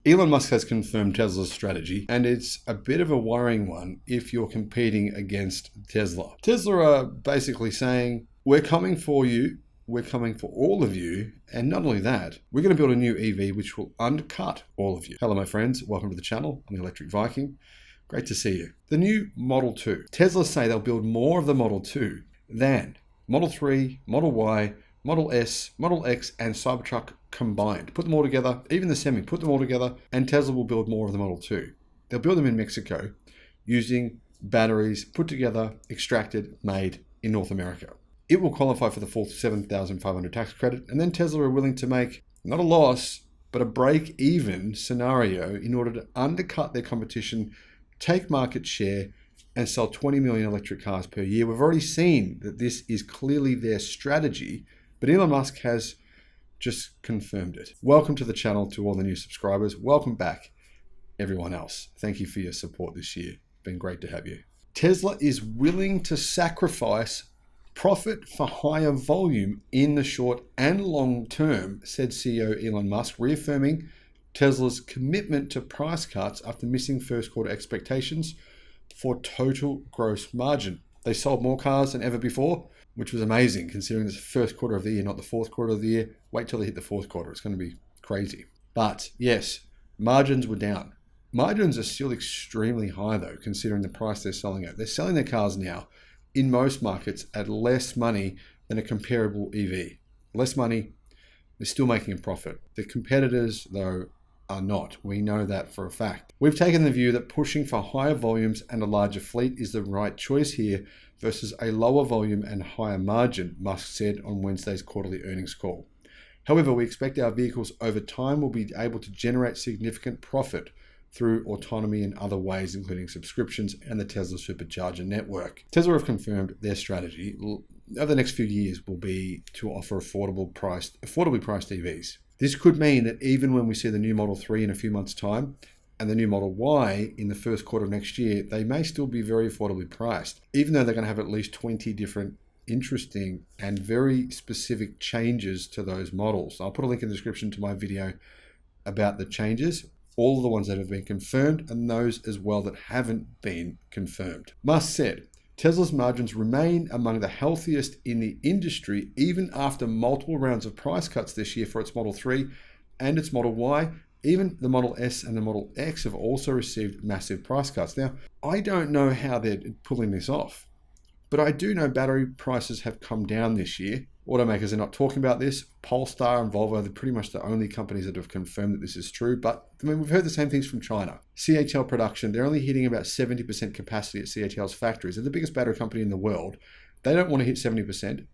Elon Musk has confirmed Tesla's strategy, and it's a bit of a worrying one if you're competing against Tesla. Tesla are basically saying, we're coming for you, we're coming for all of you, and not only that, we're going to build a new EV which will undercut all of you. Hello my friends, welcome to the channel. I'm the Electric Viking. Great to see you. The new Model 2. Tesla say they'll build more of the Model 2 than Model 3, Model Y, Model S, Model X, and Cybertruck combined. Put them all together, even the Semi, put them all together, and Tesla will build more of the Model 2. They'll build them in Mexico using batteries put together, extracted, made in North America. It will qualify for the full $7,500 tax credit, and then Tesla are willing to make not a loss, but a break-even scenario in order to undercut their competition, take market share, and sell 20 million electric cars per year. We've already seen that this is clearly their strategy, but Elon Musk has just confirmed it. Welcome to the channel to all the new subscribers. Welcome back, everyone else. Thank you for your support this year. Been great to have you. Tesla is willing to sacrifice profit for higher volume in the short and long term, said CEO Elon Musk, reaffirming Tesla's commitment to price cuts after missing first quarter expectations for total gross margin. They sold more cars than ever before, which was amazing considering this first quarter of the year, not the fourth quarter of the year. Wait till they hit the fourth quarter. It's going to be crazy. But yes, margins were down. Margins are still extremely high though, considering the price they're selling at. They're selling their cars now in most markets at less money than a comparable EV. Less money, they're still making a profit. The competitors though are not. We know that for a fact. We've taken the view that pushing for higher volumes and a larger fleet is the right choice here versus a lower volume and higher margin, Musk said on Wednesday's quarterly earnings call. However, we expect our vehicles over time will be able to generate significant profit through autonomy in other ways, including subscriptions and the Tesla Supercharger network. Tesla have confirmed their strategy over the next few years will be to offer affordably priced EVs. This could mean that even when we see the new Model 3 in a few months' time and the new Model Y in the first quarter of next year, they may still be very affordably priced, even though they're going to have at least 20 different interesting and very specific changes to those models. I'll put a link in the description to my video about the changes, all of the ones that have been confirmed and those as well that haven't been confirmed. Musk said, Tesla's margins remain among the healthiest in the industry even after multiple rounds of price cuts this year for its Model 3 and its Model Y. Even the Model S and the Model X have also received massive price cuts. Now, I don't know how they're pulling this off, but I do know battery prices have come down this year. Automakers are not talking about this. Polestar and Volvo are pretty much the only companies that have confirmed that this is true. But I mean, we've heard the same things from China. CATL production, they're only hitting about 70% capacity at CATL's factories. They're the biggest battery company in the world. They don't want to hit 70%.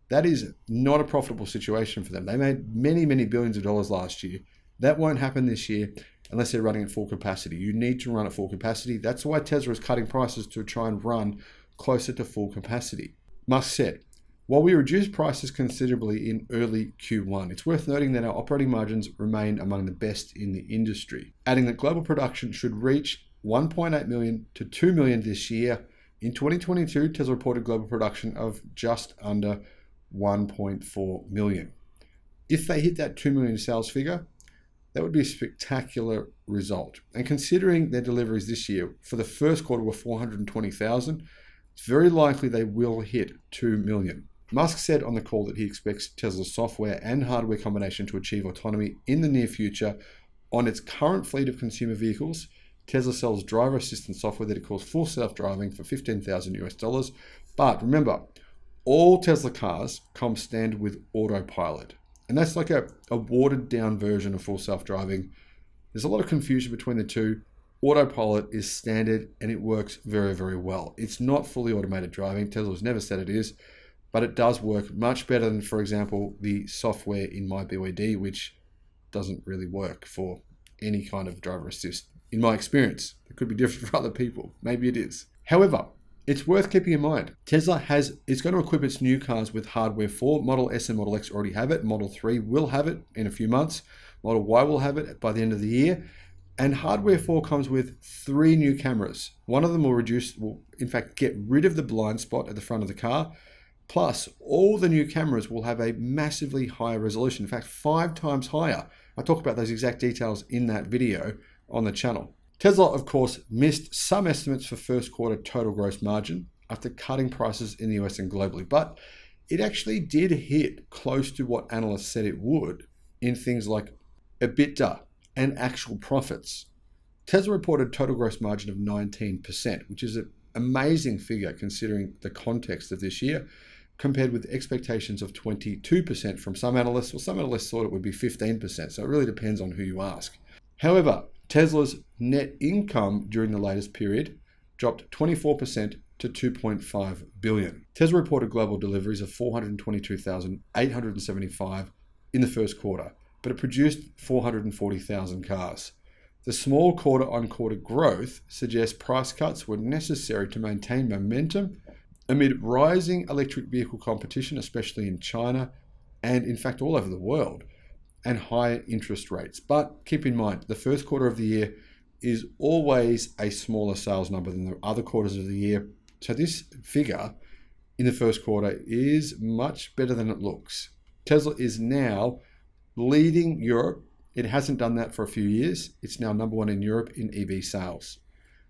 That is not a profitable situation for them. They made many, many billions of dollars last year. That won't happen this year unless they're running at full capacity. You need to run at full capacity. That's why Tesla is cutting prices to try and run closer to full capacity. Musk said, while we reduced prices considerably in early Q1, it's worth noting that our operating margins remain among the best in the industry, adding that global production should reach 1.8 million to 2 million this year. In 2022, Tesla reported global production of just under 1.4 million. If they hit that 2 million sales figure, that would be a spectacular result. And considering their deliveries this year for the first quarter were 420,000, it's very likely they will hit 2 million. Musk said on the call that he expects Tesla's software and hardware combination to achieve autonomy in the near future. On its current fleet of consumer vehicles, Tesla sells driver assistance software that it calls full self-driving for $15,000 US. But remember, all Tesla cars come standard with autopilot. And that's like a watered down version of full self-driving. There's a lot of confusion between the two. Autopilot is standard and it works very, very well. It's not fully automated driving. Tesla's never said it is, but it does work much better than, for example, the software in My BYD, which doesn't really work for any kind of driver assist. In my experience, it could be different for other people. Maybe it is. However, it's worth keeping in mind. Tesla is going to equip its new cars with hardware 4. Model S and Model X already have it. Model 3 will have it in a few months. Model Y will have it by the end of the year. And hardware 4 comes with 3 new cameras. One of them will in fact get rid of the blind spot at the front of the car. Plus, all the new cameras will have a massively higher resolution. In fact, 5 times higher I talk about those exact details in that video on the channel. Tesla, of course, missed some estimates for first quarter total gross margin after cutting prices in the US and globally, but it actually did hit close to what analysts said it would in things like EBITDA and actual profits. Tesla reported total gross margin of 19%, which is an amazing figure considering the context of this year, compared with expectations of 22% from some analysts. Well, some analysts thought it would be 15%, so it really depends on who you ask. However, Tesla's net income during the latest period dropped 24% to $2.5 billion. Tesla reported global deliveries of 422,875 in the first quarter, but it produced 440,000 cars. The small quarter-on-quarter growth suggests price cuts were necessary to maintain momentum amid rising electric vehicle competition, especially in China and in fact all over the world, and higher interest rates. But keep in mind, the first quarter of the year is always a smaller sales number than the other quarters of the year. So this figure in the first quarter is much better than it looks. Tesla is now leading Europe. It hasn't done that for a few years. It's now number one in Europe in EV sales.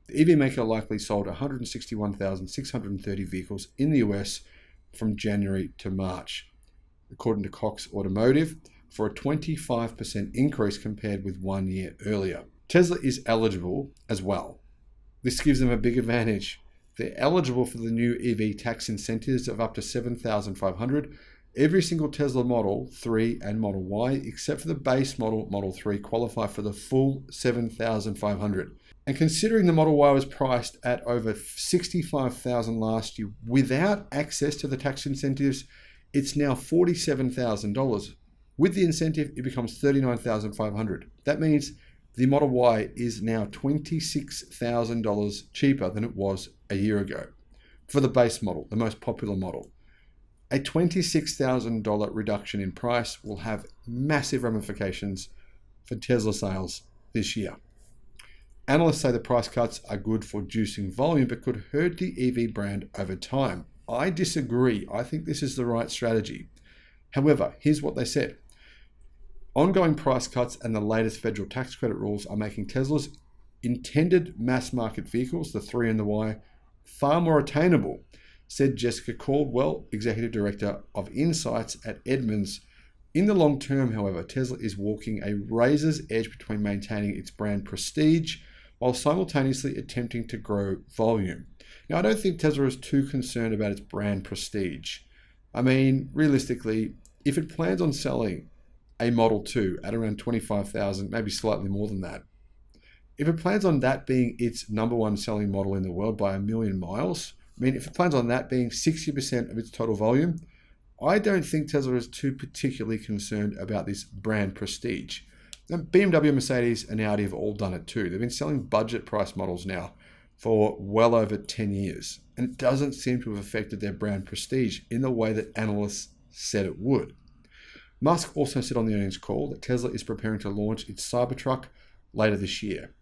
The EV maker likely sold 161,630 vehicles in the US from January to March, according to Cox Automotive, for a 25% increase compared with 1 year earlier. Tesla is eligible as well. This gives them a big advantage. They're eligible for the new EV tax incentives of up to $7,500. Every single Tesla Model 3 and Model Y, except for the base model, Model 3, qualify for the full $7,500. And considering the Model Y was priced at over $65,000 last year without access to the tax incentives, it's now $47,000. With the incentive, it becomes $39,500. That means the Model Y is now $26,000 cheaper than it was a year ago for the base model, the most popular model. A $26,000 reduction in price will have massive ramifications for Tesla sales this year. Analysts say the price cuts are good for juicing volume, but could hurt the EV brand over time. I disagree. I think this is the right strategy. However, here's what they said. Ongoing price cuts and the latest federal tax credit rules are making Tesla's intended mass market vehicles, the 3 and the Y, far more attainable, said Jessica Caldwell, Executive Director of Insights at Edmunds. In the long term, however, Tesla is walking a razor's edge between maintaining its brand prestige while simultaneously attempting to grow volume. Now, I don't think Tesla is too concerned about its brand prestige. I mean, realistically, if it plans on selling a Model 2 at around 25,000, maybe slightly more than that, if it plans on that being its number one selling model in the world by 1 million miles, if it plans on that being 60% of its total volume, I don't think Tesla is too particularly concerned about this brand prestige. Now, BMW, Mercedes, and Audi have all done it too. They've been selling budget price models now for well over 10 years, and it doesn't seem to have affected their brand prestige in the way that analysts said it would. Musk also said on the earnings call that Tesla is preparing to launch its Cybertruck later this year,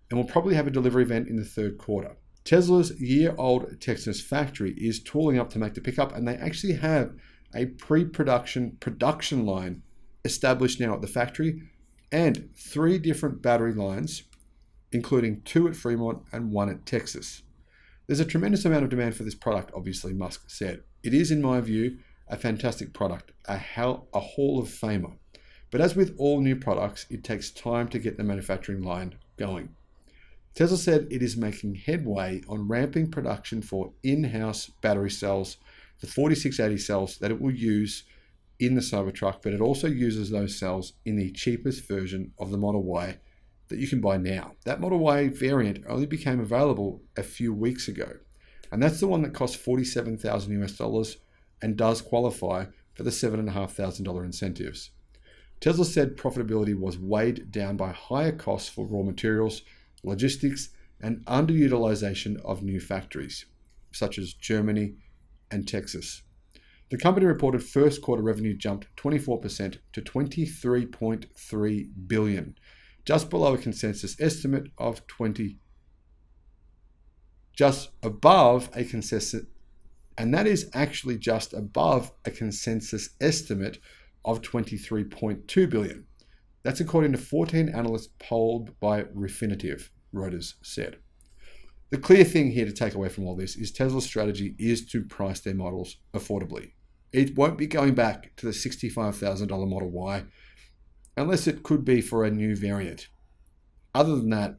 and will probably have a delivery event in the third quarter. Tesla's year-old Texas factory is tooling up to make the pickup, and they actually have a pre-production production line established now at the factory, and 3 different battery lines, including 2 at Fremont and 1 at Texas. There's a tremendous amount of demand for this product, obviously, Musk said. It is, in my view, a fantastic product, a Hall of Famer. But as with all new products, it takes time to get the manufacturing line going. Tesla said it is making headway on ramping production for in-house battery cells, the 4680 cells that it will use in the Cybertruck, but it also uses those cells in the cheapest version of the Model Y that you can buy now. That Model Y variant only became available a few weeks ago, and that's the one that costs $47,000 US and does qualify for the $7,500 incentives. Tesla said profitability was weighed down by higher costs for raw materials, logistics, and underutilization of new factories, such as Germany and Texas. The company reported first quarter revenue jumped 24% to $23.3 billion, just below a consensus estimate of just above a consensus, and that is actually just above a consensus estimate of $23.2 billion. That's according to 14 analysts polled by Refinitiv, Reuters said. The clear thing here to take away from all this is Tesla's strategy is to price their models affordably. It won't be going back to the $65,000 Model Y unless it could be for a new variant. Other than that,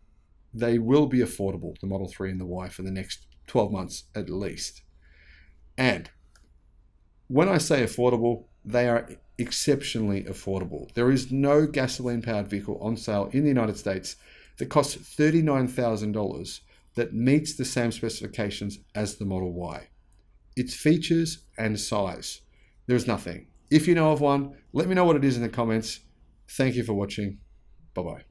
they will be affordable, the Model 3 and the Y, for the next 12 months at least. And when I say affordable, they are exceptionally affordable. There is no gasoline-powered vehicle on sale in the United States that costs $39,000 that meets the same specifications as the Model Y. Its features and size. There's nothing. If you know of one, let me know what it is in the comments. Thank you for watching. Bye-bye.